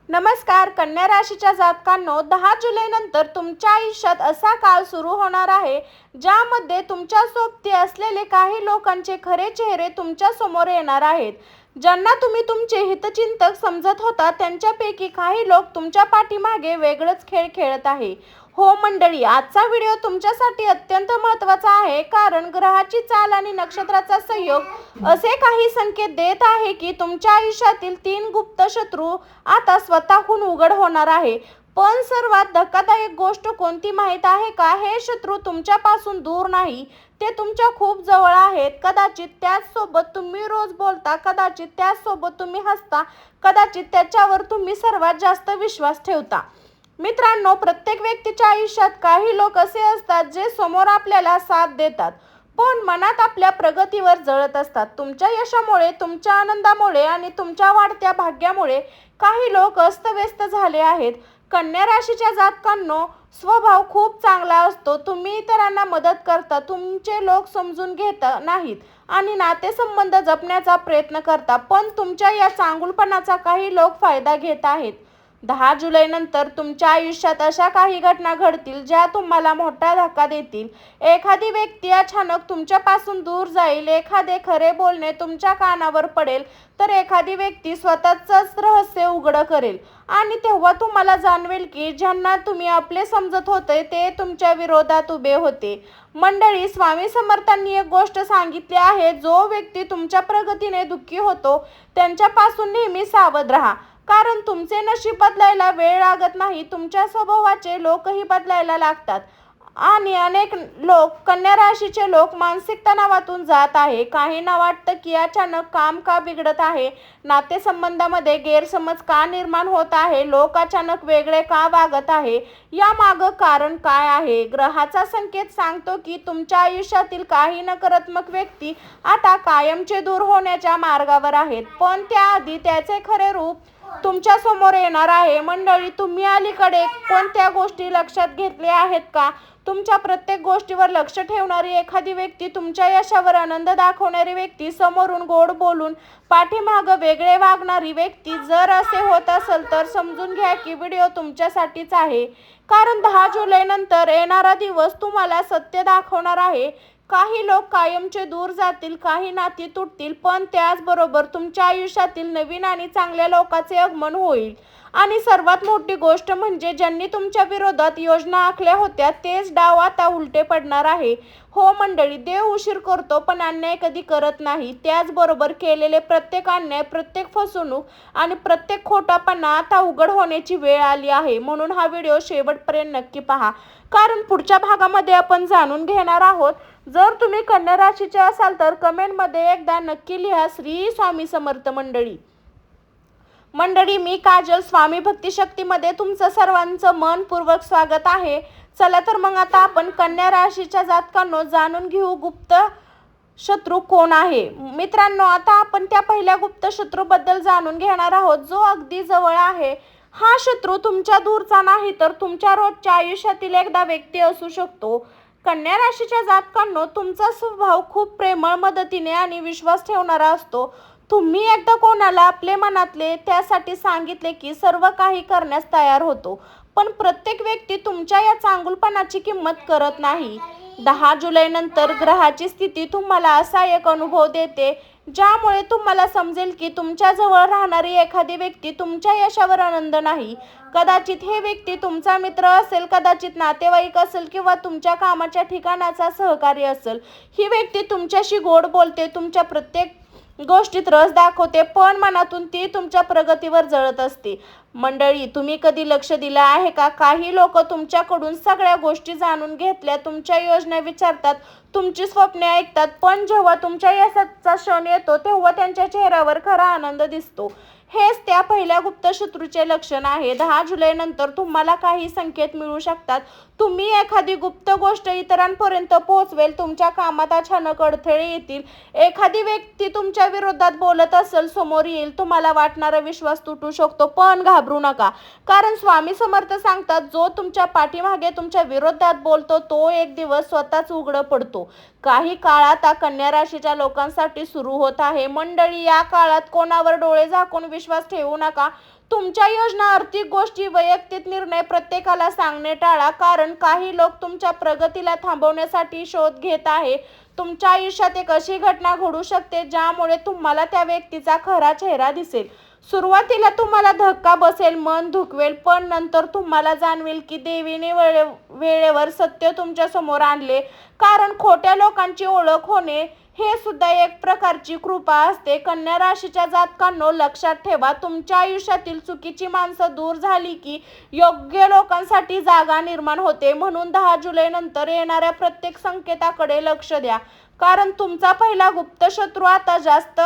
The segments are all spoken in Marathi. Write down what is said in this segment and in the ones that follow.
नमस्कार. कन्या राशीच्या जातकांनो, 10 जुलै नंतर तुमच्या आयुष्यात असा काळ सुरू होणार आहे ज्यामध्ये तुमच्या सोबती असलेले काही लोकांचे खरे चेहरे तुमच्या समोर येणार आहेत. ज्यांना तुम्ही तुमचे हितचिंतक समजत होता त्यांच्यापैकी काही लोक तुमच्या पाठीमागे वेगळंच खेळ खेळत आहे. हो मंडळी, आजचा व्हिडिओ तुमच्यासाठी अत्यंत महत्त्वाचा आहे, कारण ग्रहाची चाल आणि नक्षत्राचा संयोग असे काही संकेत देत आहे की तुमच्या आयुष्यातील 3 गुप्त शत्रू आता स्वतःहून उघड होणार आहे. पण सर्वात धक्कादायक गोष्ट कोणती माहीत आहे का? हे शत्रू तुमच्यापासून दूर नाही, ते तुमच्या खूप जवळ आहेत. कदाचित त्याचसोबत तुम्ही रोज बोलता, कदाचित त्याचसोबत तुम्ही हसता, कदाचित त्याच्यावर तुम्ही सर्वात जास्त विश्वास ठेवता. मित्रांनो, प्रत्येक व्यक्तीच्या आयुष्यात काही लोक असे असतात जे समोर आपल्याला साथ देतात, पण मनात आपल्या प्रगतीवर जळत असतात. तुमच्या यशामुळे, तुमच्या आनंदामुळे आणि तुमच्या वाढत्या भाग्यामुळे काही लोक अस्तव्यस्त झाले आहेत. कन्या राशीच्या जातकांनो, स्वभाव खूप चांगला असतो. तुम्ही इतरांना मदत करता, तुमचे लोक समजून घेत नाहीत आणि नातेसंबंध जपण्याचा प्रयत्न करता, पण तुमच्या या चांगुलपणाचा काही लोक फायदा घेत आहेत. 10 जुलै नंतर तुमच्या आयुष्यात अशा काही घटना घडतील ज्या तुम्हाला मोठा धक्का देतील. एखादी व्यक्ती अचानक तुमच्यापासून दूर जाईल, एखादे खरे बोलणे तुमच्या कानावर पडेल, तर एखादी व्यक्ती स्वतःचंच रहस्य उघड करेल आणि तेव्हा तुम्हाला जाणवेल की ज्यांना तुम्ही आपले समजत होते ते तुमच्या विरोधात उभे होते. मंडळी, स्वामी समर्थांनी एक गोष्ट सांगितली आहे, जो व्यक्ती तुमच्या प्रगतीने दुःखी होतो त्यांच्यापासून नेहमी सावध राहा, कारण तुमचे नशीब बदलायला वेळ लागत नाही, तुमच्या स्वभावाचे लोकही बदलायला लागतात. आणि अनेक लोक, कन्या राशीचे लोक मानसिक तणावातून जात आहे. काहींना वाटतं की अचानक काम का बिघडत आहे, नातेसंबंधामध्ये गैरसमज का निर्माण होत आहे, लोक अचानक वेगळे का वागत आहे, यामागं कारण काय आहे. ग्रहाचा संकेत सांगतो की तुमच्या आयुष्यातील काही नकारात्मक व्यक्ती आता कायमचे दूर होण्याच्या मार्गावर आहेत, पण त्याआधी त्याचे खरे रूप तुमच्या समोर येणार आहे. मंडळी, तुम्ही अलीकडे कोणत्या गोष्टी लक्षात घेतल्या आहेत का? तुमच्या प्रत्येक गोष्टीवर लक्ष ठेवणारी एखादी व्यक्ती, तुमच्या यशावर आनंद दाखवणारी व्यक्ती, समोरून गोड बोलून पाठीमागं वेगळे वागणारी व्यक्ती. जर असे होत असेल तर समजून घ्या की व्हिडिओ तुमच्यासाठीच आहे, कारण 10 जुलै नंतर येणारा दिवस तुम्हाला सत्य दाखवणार आहे. काही लोक कायमचे दूर जातील, काही नाती तुटतील, पण त्याचबरोबर तुमच्या आयुष्यातील नवीन आणि चांगल्या लोकांचे आगमन होईल. आणि सर्वात मोठी गोष्ट म्हणजे ज्यांनी तुमच्या विरोधात योजना आखल्या होत्या तेच डाव आता उलटे पडणार आहे. हो मंडळी, देव उशीर करतो पण अन्याय कधी करत नाही. त्याचबरोबर केलेले प्रत्येक अन्याय, प्रत्येक फसवणूक आणि प्रत्येक खोटापणा आता उघड होण्याची वेळ आली आहे. म्हणून हा व्हिडिओ शेवटपर्यंत नक्की पहा, कारण पुढच्या भागामध्ये आपण जाणून घेणार आहोत. जर तुम्ही कन्या राशीचे असाल तर कमेंटमध्ये एकदा नक्की लिहा, श्री स्वामी समर्थ. मंडळी, मी काजल, स्वामी भक्ती शक्तीमध्ये तुमचं सर्वांचं मनपूर्वक स्वागत आहे. चला तर मग आता आपण कन्या राशीच्या जातकांनो जाणून घेऊ गुप्त शत्रू कोण आहे. मित्रांनो, आता आपण त्या पहिल्या गुप्त शत्रूबद्दल जाणून घेणार आहोत, जो अगदी जवळ आहे. हा शत्रू तुमच्या दूरचा नाही तर तुमच्या रोजच्या आयुष्यातील एकदा व्यक्ती असू शकतो. कन्या राशीच्या जातकांनो, तुमचा स्वभाव खूप प्रेमळ, मदतीने आणि विश्वास ठेवणारा असतो. तुम्ही एकदा कोणाला आपले मनातले त्यासाठी सांगितले की सर्व काही करण्यास तयार होतो, पण प्रत्येक व्यक्ती तुमच्या या चांगुलपणाची किंमत करत नाही. 10 जुलै नंतर ग्रहाची स्थिती तुम्हाला असा एक अनुभव देते ज्यामुळे तुम्हाला समजेल की तुमच्या जवळ राहणारी एखादी व्यक्ती तुमच्या यशावर आनंद नाही. कदाचित हे व्यक्ती तुमचा मित्र असेल, कदाचित नातेवाईक असेल किंवा तुमच्या कामाच्या ठिकाणाचा सहकारी असेल. ही व्यक्ती तुमच्याशी गोड बोलते, तुमच्या प्रत्येक गोष्टीत रस दाखवते, पण मनातून ती तुमच्या प्रगतीवर जळत असते. मंडळी, तुम्ही कधी लक्ष दिलं आहे का? काही लोक तुमच्याकडून सगळ्या गोष्टी जाणून घेतल्या, तुमच्या योजना विचारतात, तुमची स्वप्ने ऐकतात, पण जेव्हा तुमच्या यशाचा क्षण येतो तेव्हा त्यांच्या चेहऱ्यावर खरा आनंद दिसतो. हेच त्या पहिल्या गुप्त शत्रूचे लक्षण आहे. 10 जुलै नंतर तुम्हाला काही संकेत मिळू शकतात. तुम्ही एखादी गुप्त गोष्ट इतरांपर्यंत पोहोचवेल, तुमच्या कामात अचानक अडथळे येतील, एखादी व्यक्ती तुमच्या विरोधात बोलत असेल समोर येईल, तुम्हाला वाटणारा विश्वास तुटू शकतो. पण घाबरू नका, कारण स्वामी समर्थ सांगतात, जो तुमच्या पाठीमागे तुमच्या विरोधात बोलतो तो एक दिवस स्वतःच उघड पडतो. काही काळ आता कन्या राशीच्या लोकांसाठी सुरू होत आहे. मंडळी, या काळात कोणावर डोळे झाकून विश्वास ठेवू नका. तुमच्या योजना, आर्थिक गोष्टी, वैयक्तिक निर्णय प्रत्येकाला सांगणे टाळा, कारण काही लोक तुमच्या प्रगतीला थांबवण्यासाठी शोध घेत आहे. तुमच्या आयुष्यात एक अशी घटना घडू शकते ज्यामुळे तुम्हाला त्या व्यक्तीचा खरा चेहरा दिसेल. सुरुवातीला तुम्हाला धक्का बसेल, मन दुखवेल, पण नंतर तुम्हाला जाणवेल की देवीने वेळेवर सत्य तुमच्या समोर आणले. कारण खोट्या लोकांची ओळख होणे हे सुद्धा एक प्रकारची कृपा असते. कन्या राशीच्या जातकांनो, लक्षात ठेवा, तुमच्या आयुष्यातील चुकीची माणसं दूर झाली की योग्य लोकांसाठी जागा निर्माण होते. म्हणून 10 जुलै नंतर येणाऱ्या प्रत्येक संकेताकडे लक्ष द्या, कारण तुमचा पहिला गुप्त शत्रू आता जास्त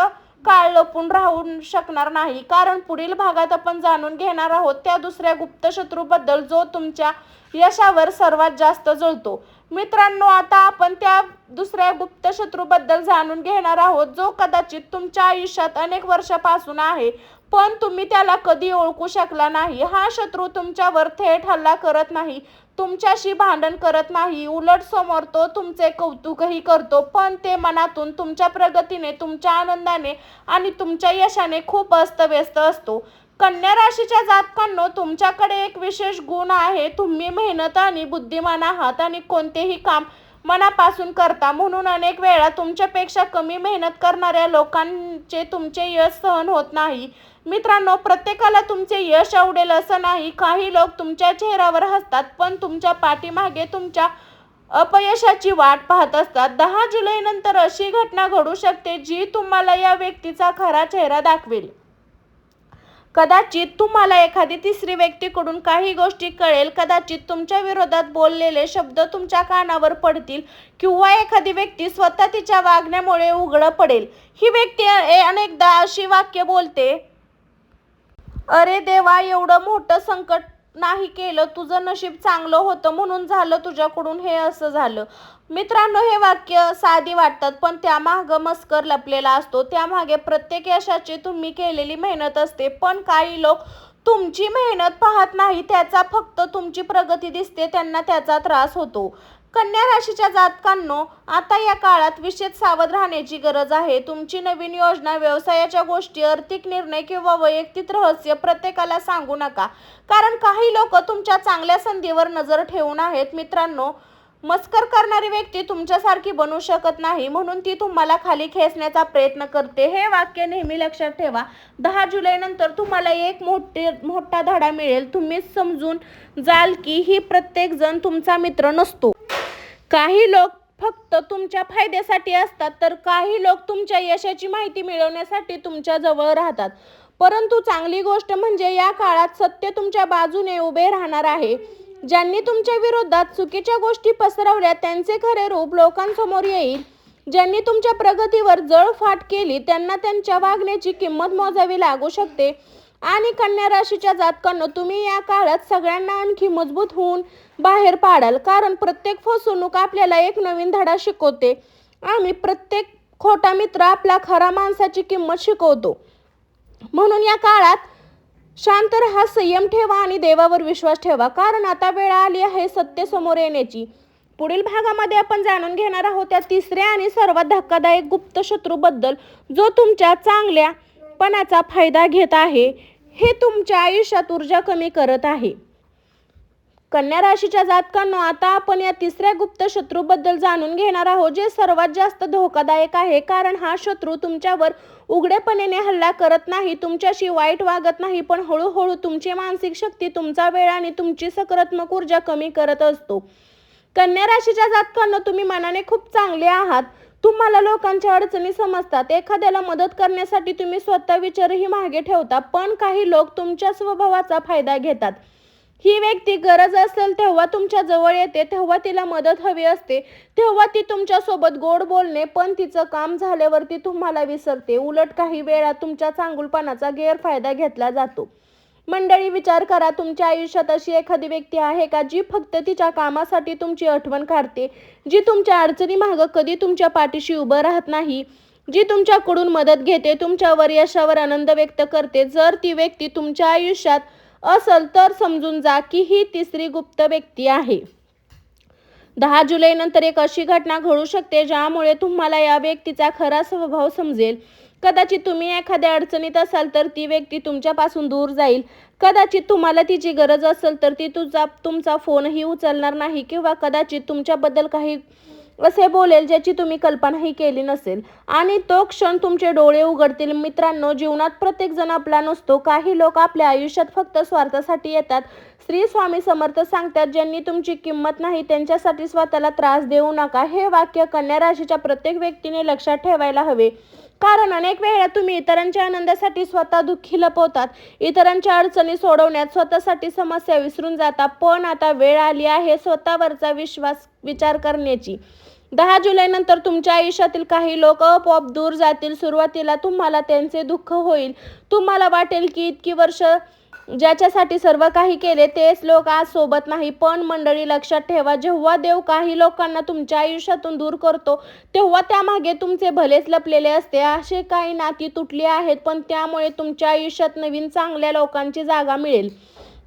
काळ लपून राहू शकणार नाही. कारण पुढील भागात आपण जाणून घेणार आहोत त्या दुसऱ्या गुप्त शत्रूबद्दल जो तुमच्या यशावर सर्वात जास्त जळतो. मित्रांनो, आता आपण त्या दुसऱ्या गुप्त शत्रूबद्दल जाणून घेणार आहोत जो कदाचित तुमच्या आयुष्यात अनेक वर्षापासून आहे, पण तुम्ही त्याला कधी ओळखू शकला नाही. हा शत्रू तुमच्यावर थेट हल्ला करत नाही, तुमच्याशी भांडण करत नाही, उलट समोर तो तुमचे कौतुकही करतो, पण ते मनातून तुमच्या प्रगतीने, तुमच्या आनंदाने आणि तुमच्या यशाने खूप अस्तव्यस्त असतो. कन्या राशीच्या जातकांनो, तुमच्याकडे एक विशेष गुण आहे. तुम्ही मेहनत आणि बुद्धिमान आहात आणि कोणतेही काम मनापासून करता. म्हणून अनेक वेळा तुमच्यापेक्षा कमी मेहनत करणाऱ्या लोकांचे तुमचे यश सहन होत नाही. मित्रांनो, प्रत्येकाला तुमचे यश आवडेल असं नाही. काही लोक तुमच्या चेहऱ्यावर हसतात, पण तुमच्या पाठीमागे तुमच्या अपयशाची वाट पाहत असतात. 10 जुलै नंतर अशी घटना घडू शकते जी तुम्हाला या व्यक्तीचा खरा चेहरा दाखवेल. कदाचित तुम्हाला एखादी तिसरी व्यक्तीकडून काही गोष्टी कळेल, कदाचित तुमच्या विरोधात बोललेले शब्द तुमच्या कानावर पडतील, किंवा एखादी व्यक्ती स्वतः तिच्या वागण्यामुळे उघड पडेल. ही व्यक्ती अनेकदा अशी वाक्य बोलते, अरे देवा, एवढं मोठं संकट नाही केलं, तुझं नशीब चांगलं होतं म्हणून झालं तुझ्याकडून हे असं झालं. मित्रांनो, हे वाक्य साधी वाटतात, पण त्यामागे मस्कर लपलेला असतो. त्यामागे प्रत्येक यशाची तुम्ही केलेली मेहनत असते. पण काही लोक तुमची मेहनत पाहत नाही, त्याचा फक्त तुमची प्रगती दिसते, त्यांना त्याचा त्रास होतो. कन्या राशीच्या जातकांनो, आता या काळात विशेष सावध राहण्याची गरज आहे. तुमची नवीन योजना, व्यवसायाच्या गोष्टी, आर्थिक निर्णय किंवा वैयक्तिक रहस्य प्रत्येकाला सांगू नका, कारण काही लोक तुमच्या चांगल्या संधीवर नजर ठेवून आहेत. मित्रांनो, मस्कर करणारी व्यक्ती तुमच्यासारखी बनू शकत नाही, म्हणून ती तुम्हाला खाली खेचण्याचा प्रयत्न करते. हे वाक्य नेहमी लक्षात ठेवा. 10 जुलै नंतर तुम्हाला एक मोठा धडा मिळेल. तुम्ही समजून जाल की ही प्रत्येक जण तुमचा मित्र नसतो. काही लोक फक्त तुमच्या फायद्यासाठी असतात, तर काही लोक तुमच्या यशाची माहिती मिळवण्यासाठी तुमच्या जवळ राहतात. परंतु चांगली गोष्ट म्हणजे या काळात सत्य तुमच्या बाजूने उभे राहणार आहे. ज्यांनी तुमच्या विरोधात चुकीच्या गोष्टी पसरवल्या त्यांचे खरे रूप लोकांसमोर येईल. ज्यांनी तुमच्या प्रगतीवर जळफाट केली त्यांना त्यांच्या वागण्याची किंमत मोजावी लागू शकते. आणि कन्या राशीच्या जातकांनो, तुम्ही या काळात सगळ्यांना आणखी मजबूत होऊन बाहेर पाडाल, कारण प्रत्येक फसवणूक आपल्याला एक नवीन धडा शिकवते आणि प्रत्येक खोटा मित्र आपला खरा माणसाची किंमत शिकवतो. म्हणून या काळात शांत राहा, संयम ठेवा आणि देवावर विश्वास ठेवा, कारण आता वेळ आली आहे सत्य समोर येण्याची. पुढील भागामध्ये आपण जाणून घेणार आहोत त्या तिसऱ्या आणि सर्वात धक्कादायक गुप्त शत्रूबद्दल जो तुमच्या चांगल्यापणाचा फायदा घेत आहे, हे तुमच्या आयुष्यात ऊर्जा कमी करत आहे. कन्या राशीच्या जातकांनो, आता आपण या तिसऱ्या गुप्त शत्रूबद्दल जाणून घेणार आहोत जे सर्वात जास्त धोकादायक आहे. कारण हा शत्रू तुमच्यावर उघडेपणाने हल्ला करत नाही, तुमच्याशी वाईट वागत नाही, पण हळूहळू तुमची मानसिक शक्ती, तुमचा वेळ आणि तुमची सकारात्मक ऊर्जा कमी करत असतो. कन्या राशीच्या जातकांनो, तुम्ही मनाने खूप चांगले आहात. तुम्हाला लोकांच्या अडचणी समजतात. एखाद्याला मदत करण्यासाठी तुम्ही स्वतः विचारही मागे ठेवता, पण काही लोक तुमच्या स्वभावाचा फायदा घेतात. ही व्यक्ती गरज असेल तेव्हा तुमच्या जवळ येते, तेव्हा तिला मदत हवी असते, तेव्हा ती तुमच्यासोबत गोड बोलणे, पण तिचं काम झाल्यावरती तुम्हाला विसरते. उलट काही वेळा तुमच्या चांगुलपणाचा गैरफायदा घेतला जातो. मंडळी, विचार करा, तुमच्या आयुष्यात अशी एखादी व्यक्ती आहे का जी फक्त तिच्या कामासाठी तुमची आठवण काढते, जी तुमच्या अडचणी मागं कधी तुमच्या पाठीशी उभं राहत नाही, जी तुमच्याकडून मदत घेते, तुमच्यावर यशावर आनंद व्यक्त करते. जर ती व्यक्ती तुमच्या आयुष्यात असेल तर समजून जा की ही तिसरी गुप्त व्यक्ती आहे. 10 जुलै नंतर एक अशी घटना घडू शकते ज्यामुळे तुम्हाला या व्यक्तीचा खरा स्वभाव समजेल. कदाचित तुम्ही एखाद्या अडचणीत असाल तर ती व्यक्ती तुमच्यापासून दूर जाईल. कदाचित तुम्हाला तिची गरज असेल तर ती तुमचा फोनही उचलणार नाही किंवा कदाचित तुमच्याबद्दल काही असे बोलेल ज्याची तुम्ही कल्पनाही केली नसेल आणि तो क्षण तुमचे डोळे उघडतील. मित्रांनो, जीवनात प्रत्येक जण आपला नसतो. काही लोक आपल्या आयुष्यात फक्त स्वार्थासाठी येतात. श्री स्वामी समर्थ सांगतात, ज्यांनी तुमची किंमत नाही त्यांच्यासाठी स्वतःला त्रास देऊ नका. हे वाक्य कन्या राशीच्या प्रत्येक व्यक्तीने लक्षात ठेवायला हवे. कारण अनेक वेळा तुम्ही इतरांच्या आनंदासाठी स्वतः दुःखी लपवतात. इतरांच्या अडचणी सोडवण्यात स्वतःसाठी समस्या विसरून जाता. पण आता वेळ आली आहे स्वतःवरचा विचार करण्याची. 10 जुलैनंतर तुमच्या आयुष्यातील काही लोक आपोआप दूर जातील. सुरुवातीला तुम्हाला त्यांचे दुःख होईल. तुम्हाला वाटेल की इतकी वर्ष ज्याच्यासाठी सर्व काही केले तेच लोक आज सोबत नाही. पण मंडळी, लक्षात ठेवा, जेव्हा देव काही लोकांना तुमच्या आयुष्यातून दूर करतो तेव्हा त्यामागे तुमचे भलेच लपलेले असते. असे काही नाती तुटली आहेत पण त्यामुळे तुमच्या आयुष्यात नवीन चांगल्या लोकांची जागा मिळेल.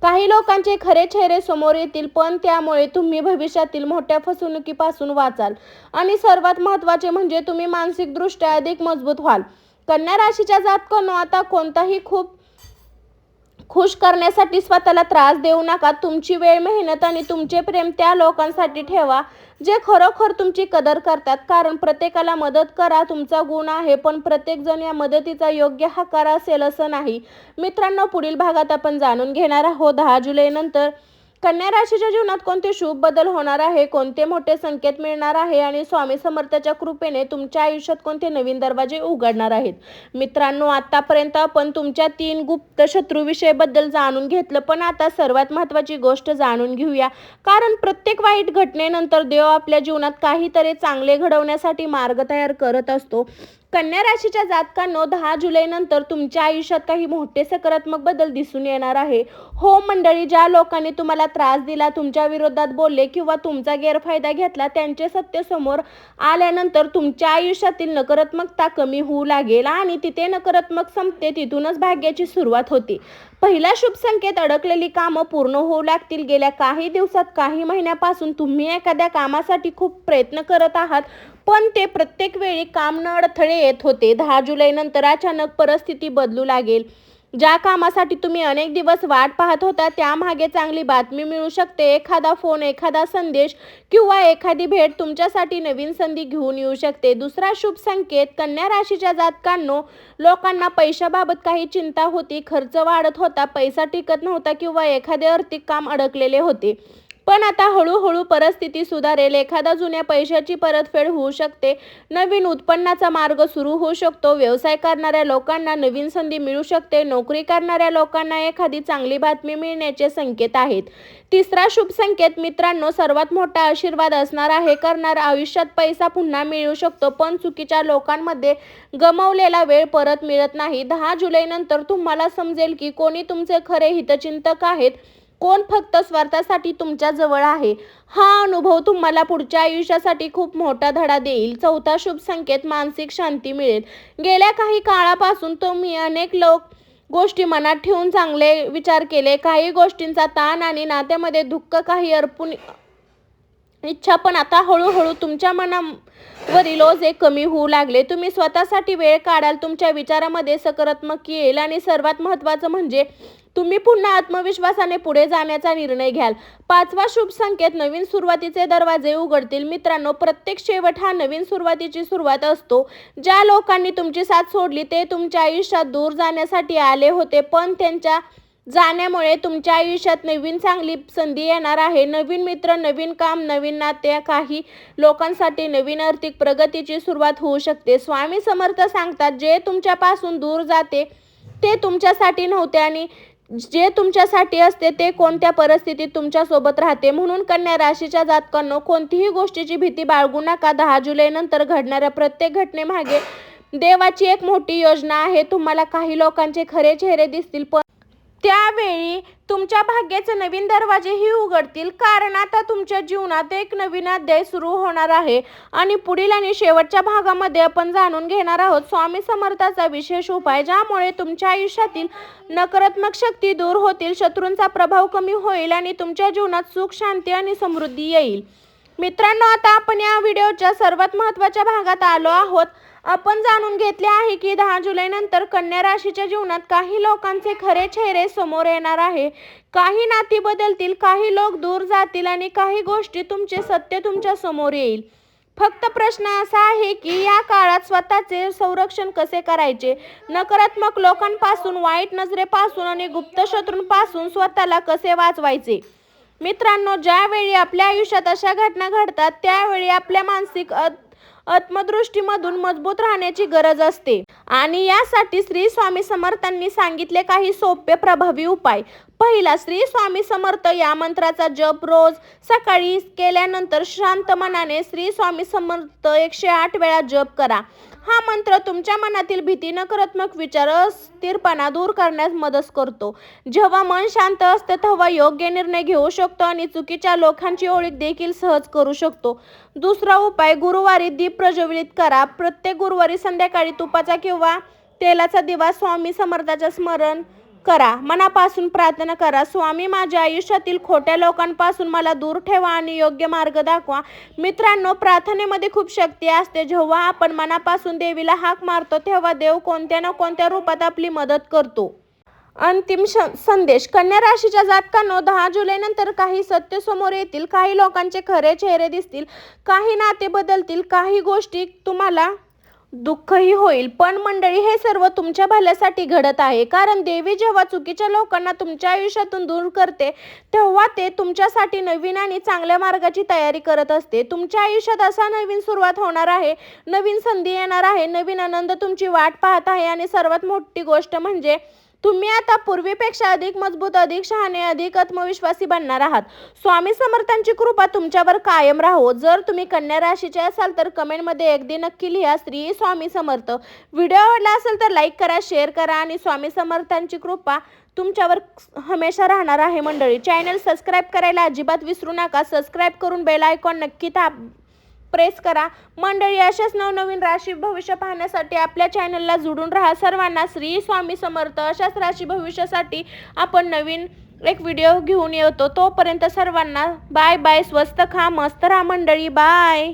काही लोकांचे खरे चेहरे समोर येतील पण त्यामुळे तुम्ही भविष्यातील मोठ्या फसवणुकीपासून वाचाल आणि सर्वात महत्त्वाचे म्हणजे तुम्ही मानसिकदृष्ट्या अधिक मजबूत व्हाल. कन्या राशीच्या जातकांनो, आता कोणताही खूप खुश करण्यासाठी स्वतःला त्रास देऊ नका. तुमची वेळ, मेहनत आणि तुमचे प्रेम त्या लोकांसाठी ठेवा जे खरोखर तुमची कदर करतात. कारण प्रत्येकाला मदत करा तुमचा गुण आहे पण प्रत्येक जण या मदतीचा योग्य हक्कार असेल असं नाही. मित्रांनो, पुढील भागात आपण जाणून घेणार आहोत 10 जुलैनंतर कन्या राशीच्या जीवनात कोणते शुभ बदल होणार आहे, कोणते मोठे संकेत मिळणार आहे आणि स्वामी समर्थाच्या कृपेने तुमच्या आयुष्यात कोणते नवीन दरवाजे उघडणार आहेत. मित्रांनो, आतापर्यंत आपण तुमच्या 3 गुप्त शत्रूविषयीबद्दल जाणून घेतलं पण आता सर्वात महत्त्वाची गोष्ट जाणून घेऊया. कारण प्रत्येक वाईट घटनेनंतर देव आपल्या जीवनात काहीतरी चांगले घडवण्यासाठी मार्ग तयार करत असतो. कन्या राशीच्या जातकांनो, 10 जुलैनंतर तुमच्या आयुष्यात काही मोठे सकारात्मक बदल दिसून येणार आहे. हो मंडळी, ज्या लोकांनी तुम्हाला त्रास दिला, तुमच्या विरोधात बोलले किंवा तुमचा गैरफायदा घेतला त्यांचे सत्य समोर आल्यानंतर तुमच्या आयुष्यातील नकारात्मकता कमी होऊ लागेल आणि तिथे नकारात्मक संपते. तिथूनच भाग्याची सुरुवात होते. पहिला शुभ संकेत, अडकलेली कामं पूर्ण होऊ लागतील. गेल्या काही दिवसात, काही महिन्यापासून तुम्ही एखाद्या कामासाठी खूप प्रयत्न करत आहात पण ते प्रत्येक वेळी काम न अडथळे येत होते. 10 जुलैनंतर अचानक परिस्थिती बदलू लागेल. ज्या कामासाठी तुम्ही अनेक दिवस वाट पाहत होता त्यामागे चांगली बातमी मिळू शकते. एखादा फोन, एखादा संदेश किंवा एखादी भेट तुमच्यासाठी नवीन संधी घेऊन येऊ शकते. दुसरा शुभ संकेत, कन्या राशीच्या जातकांनो, लोकांना पैशाबाबत काही चिंता होती. खर्च वाढत होता, पैसा टिकत नव्हता किंवा एखादे आर्थिक काम अडकलेले होते. पण आता हळूहळू परिस्थिती सुधारेल. एखादा जुन्या पैशाची परतफेड होऊ शकते. नवीन उत्पन्नाचा मार्ग सुरू होऊ शकतो. व्यवसाय करणाऱ्या लोकांना नवीन संधी मिळू शकते. नोकरी करणाऱ्या लोकांना एखादी चांगली बातमी मिळण्याचे संकेत आहेत. तिसरा शुभ संकेत, मित्रांनो, सर्वात मोठा आशीर्वाद असणार आहे. करणार आयुष्यात पैसा पुन्हा मिळू शकतो पण चुकीच्या लोकांमध्ये गमावलेला वेळ परत मिळत नाही. 10 जुलैनंतर तुम्हाला समजेल की कोणी तुमचे खरे हितचिंतक आहेत, कोण फक्त स्वार्थासाठी तुमच्या जवळ आहे. हा अनुभव तुम्हाला पुढच्या आयुष्यासाठी खूप मोठा धडा देईल. चौथा शुभ संकेत, मानसिक शांती मिळेल. गेल्या काही काळापासून तुम्ही अनेक गोष्टी मनात ठेवून चांगले विचार केले. काही गोष्टींचा ताण आणि नात्यामध्ये दुःख, काही अर्पून इच्छा, पण आता हळूहळू तुमच्या मनावरील ओझे कमी होऊ लागले. तुम्ही स्वतःसाठी वेळ काढाल. तुमच्या विचारामध्ये सकारात्मक येईल आणि सर्वात महत्त्वाचं म्हणजे तुम्ही पुन्हा आत्मविश्वासाने पुढे जाण्याचा निर्णय घ्याल. पाचवा शुभ संकेत, नवीन सुरुवातीचे दरवाजे उघडतील. मित्रांनो, प्रत्येक शेवट हा नवीन सुरुवातीची सुरुवात असतो. ज्या लोकांनी तुमची साथ सोडली ते तुमच्या आयुष्यात दूर जाण्यासाठी आले होते पण त्यांच्या जाण्यामुळे तुमच्या आयुष्यात नवीन चांगली संधी येणार आहे. नवीन मित्र, नवीन काम, नवीन नाते, काही लोकांसाठी नवीन आर्थिक प्रगतीची सुरुवात होऊ शकते. स्वामी समर्थ सांगतात, जे तुमच्यापासून दूर जाते ते तुमच्यासाठी नव्हते आणि जे तुमच्यासाठी असते ते कोणत्या परिस्थितीत तुमच्यासोबत राहते. म्हणून कन्या राशीच्या जातकांनो, कोणतीही गोष्टीची भीती बाळगू नका. 10 जुलैनंतर घडणाऱ्या प्रत्येक घटनेमागे देवाची एक मोठी योजना आहे. तुम्हाला काही लोकांचे खरे चेहरे दिसतील पण त्यावेळी तुमच्या भाग्याचे नवीन दरवाजेही उघडतील. कारण आता तुमच्या जीवनात एक नवीन अध्याय सुरू होणार आहे. आणि पुढील आणि शेवटच्या भागामध्ये आपण जाणून घेणार आहोत स्वामी समर्थाचा विशेष उपाय, ज्यामुळे तुमच्या आयुष्यातील नकारात्मक शक्ती दूर होतील, शत्रूंचा प्रभाव कमी होईल आणि तुमच्या जीवनात सुख, शांती आणि समृद्धी येईल. मित्रांनो, आता आपण या व्हिडिओच्या सर्वात महत्त्वाच्या भागात आलो आहोत. आपण जाणून घेतले आहे की 10 जुलै नंतर कन्या राशीच्या जीवनात काही लोकांचे खरे चेहरे समोर येणार आहे. काही नाती बदलतील, काही लोक दूर जातील आणि काही गोष्टी तुमचे सत्य तुमच्या समोर येईल. फक्त प्रश्न असा आहे की या काळात स्वतःचे संरक्षण कसे करायचे, नकारात्मक लोकांपासून, वाईट नजरेपासून आणि गुप्त शत्रूंपासून स्वतःला कसे वाचवायचे. मित्रांनो, ज्यावेळी आपल्या आयुष्यात अशा घटना घडतात त्यावेळी आपल्या मानसिक आत्मदृष्टीमधून मजबूत राहण्याची गरज असते आणि यासाठी श्री स्वामी समर्थांनी सांगितले काही सोपे प्रभावी उपाय. पहिला, श्री स्वामी समर्थ या मंत्राचा जप रोज सकाळी केल्यानंतर शांत मनाने श्री स्वामी समर्थ 108 वेळा जप करा. हा मंत्र तुमच्या मनातील भीती, नकारात्मक विचार, अस्थिरपणा दूर करण्यास मदत करतो. जेव्हा मन शांत असते तेव्हा योग्य निर्णय घेऊ शकतो आणि चुकीच्या लोकांची ओळख देखील सहज करू शकतो. दुसरा उपाय, गुरुवारी दीप प्रज्वलित करा. प्रत्येक गुरुवारी संध्याकाळी तुपाचा किंवा तेलाचा दिवा स्वामी समर्थाचे स्मरण करा. मनापासून प्रार्थना करा, स्वामी माझ्या आयुष्यातील खोट्या लोकांपासून मला दूर ठेवा आणि योग्य मार्ग दाखवा. मित्रांनो, प्रार्थनेमध्ये खूप शक्ती असते. जेव्हा आपण मनापासून देवीला हाक मारतो तेव्हा देव कोणत्या ना कोणत्या रूपात आपली मदत करतो. अंतिम संदेश, कन्या राशीच्या जातकांनो, 10 जुलै नंतर काही सत्य समोर येतील, काही लोकांचे खरे चेहरे दिसतील, काही नाते बदलतील, काही गोष्टी तुम्हाला दुःखही होईल. पण मंडळी, हे सर्व तुमच्या भल्यासाठी घडत आहे. कारण देवी जेव्हा चुकीच्या लोकांना तुमच्या आयुष्यातून दूर करते तेव्हा ते तुमच्यासाठी नवीन आणि चांगल्या मार्गाची तयारी करत असते. तुमच्या आयुष्यात असा नवीन सुरुवात होणार आहे, नवीन संधी येणार आहे, नवीन आनंद तुमची वाट पाहत आहे आणि सर्वात मोठी गोष्ट म्हणजे तुम्ही आता पूर्वीपेक्षा अधिक मजबूत, अधिक शहाणे, अधिक आत्मविश्वासी बनणार आहात. स्वामी समर्थांची कृपा तुमच्यावर कायम राहो. जर तुम्ही कन्या राशीचे असाल तर कमेंटमध्ये अगदी नक्की लिहा श्री स्वामी समर्थ. व्हिडिओ आवडला असेल तर लाईक करा, शेअर करा आणि स्वामी समर्थांची कृपा तुमच्यावर हमेशा राहणार आहे. मंडळी, चॅनल सबस्क्राईब करायला अजिबात विसरू नका. सबस्क्राईब करून बेल आयकॉन नक्की प्रेस करा. मंडळी, अशाच नवनवीन राशी भविष्य पाहण्यासाठी आपल्या चॅनलला जोडून राहा. सर्वांना श्री स्वामी समर्थ. अशाच राशी भविष्यासाठी आपण नवीन एक व्हिडिओ घेऊन येतो. तोपर्यंत सर्वांना बाय बाय. स्वस्त खा, मस्त राहा मंडळी. बाय.